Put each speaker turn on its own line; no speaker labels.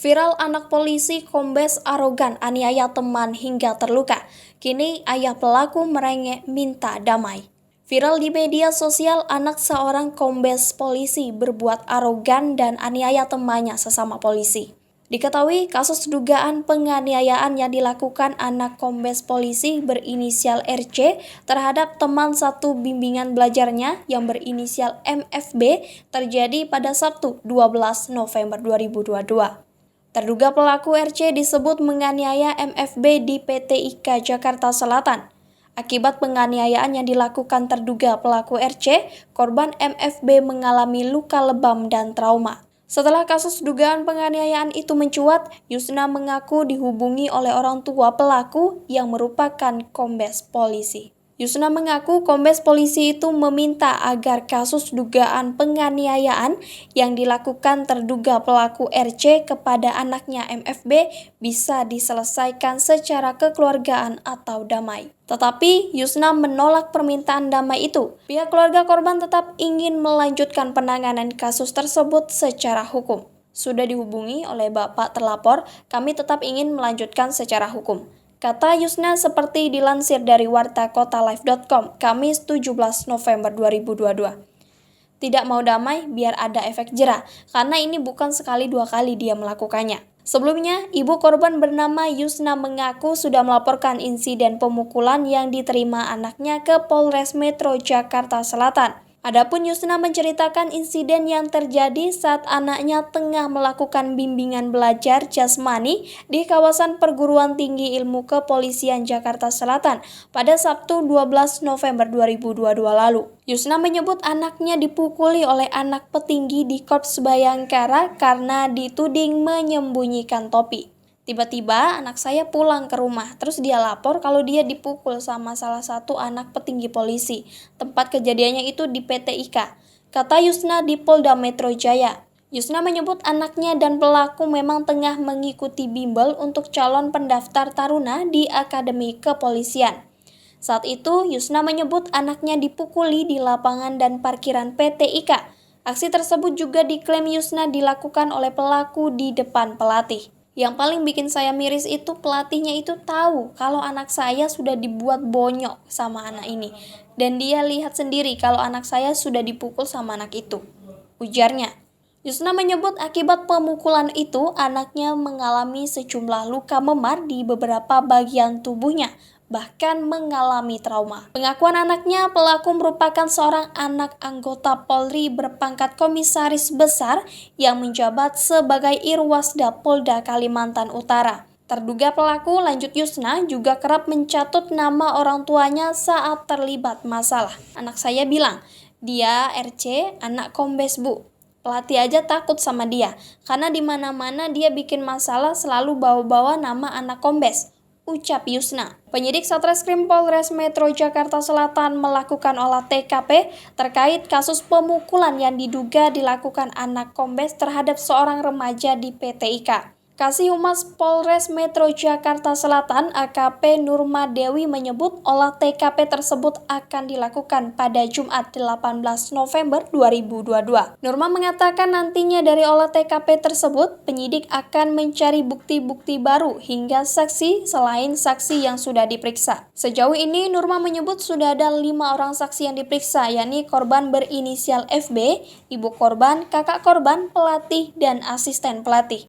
Viral anak polisi kombes arogan aniaya teman hingga terluka. Kini ayah pelaku merengek minta damai. Viral di media sosial, anak seorang kombes polisi berbuat arogan dan aniaya temannya sesama polisi. Diketahui kasus dugaan penganiayaan yang dilakukan anak kombes polisi berinisial RC terhadap teman satu bimbingan belajarnya yang berinisial MFB terjadi pada Sabtu 12 November 2022. Terduga pelaku RC disebut menganiaya MFB di PT IKA Jakarta Selatan. Akibat penganiayaan yang dilakukan terduga pelaku RC, korban MFB mengalami luka lebam dan trauma. Setelah kasus dugaan penganiayaan itu mencuat, Yusna mengaku dihubungi oleh orang tua pelaku yang merupakan kombes polisi. Yusna mengaku kombes polisi itu meminta agar kasus dugaan penganiayaan yang dilakukan terduga pelaku RC kepada anaknya MFB bisa diselesaikan secara kekeluargaan atau damai. Tetapi Yusna menolak permintaan damai itu. Pihak keluarga korban tetap ingin melanjutkan penanganan kasus tersebut secara hukum. Sudah dihubungi oleh bapak terlapor, kami tetap ingin melanjutkan secara hukum. Kata Yusna seperti dilansir dari wartakotalive.com, Kamis 17 November 2022. Tidak mau damai biar ada efek jera, karena ini bukan sekali dua kali dia melakukannya. Sebelumnya, ibu korban bernama Yusna mengaku sudah melaporkan insiden pemukulan yang diterima anaknya ke Polres Metro Jakarta Selatan. Adapun Yusna menceritakan insiden yang terjadi saat anaknya tengah melakukan bimbingan belajar jasmani di kawasan Perguruan Tinggi Ilmu Kepolisian Jakarta Selatan pada Sabtu 12 November 2022 lalu. Yusna menyebut anaknya dipukuli oleh anak petinggi di Korps Bayangkara karena dituding menyembunyikan topi. Tiba-tiba anak saya pulang ke rumah, terus dia lapor kalau dia dipukul sama salah satu anak petinggi polisi. Tempat kejadiannya itu di PT IKA, kata Yusna di Polda Metro Jaya. Yusna menyebut anaknya dan pelaku memang tengah mengikuti bimbel untuk calon pendaftar taruna di Akademi Kepolisian. Saat itu, Yusna menyebut anaknya dipukuli di lapangan dan parkiran PT IKA. Aksi tersebut juga diklaim Yusna dilakukan oleh pelaku di depan pelatih. Yang paling bikin saya miris itu pelatihnya itu tahu kalau anak saya sudah dibuat bonyok sama anak ini. Dan dia lihat sendiri kalau anak saya sudah dipukul sama anak itu, ujarnya. Yusna menyebut akibat pemukulan itu anaknya mengalami sejumlah luka memar di beberapa bagian tubuhnya, bahkan mengalami trauma. Pengakuan anaknya, pelaku merupakan seorang anak anggota Polri berpangkat komisaris besar yang menjabat sebagai Irwasda Polda Kalimantan Utara. Terduga pelaku, lanjut Yusna, juga kerap mencatut nama orang tuanya saat terlibat masalah. Anak saya bilang, dia RC, anak kombes bu. Pelatih aja takut sama dia, karena di mana-mana dia bikin masalah selalu bawa-bawa nama anak kombes, ucap Yusna. Penyidik Satreskrim Polres Metro Jakarta Selatan melakukan olah TKP terkait kasus pemukulan yang diduga dilakukan anak kombes terhadap seorang remaja di PT IKA. Kasih Humas Polres Metro Jakarta Selatan AKP Nurma Dewi menyebut olah TKP tersebut akan dilakukan pada Jumat 18 November 2022. Nurma mengatakan nantinya dari olah TKP tersebut, penyidik akan mencari bukti-bukti baru hingga saksi selain saksi yang sudah diperiksa. Sejauh ini Nurma menyebut sudah ada 5 orang saksi yang diperiksa, yakni korban berinisial FB, ibu korban, kakak korban, pelatih, dan asisten pelatih.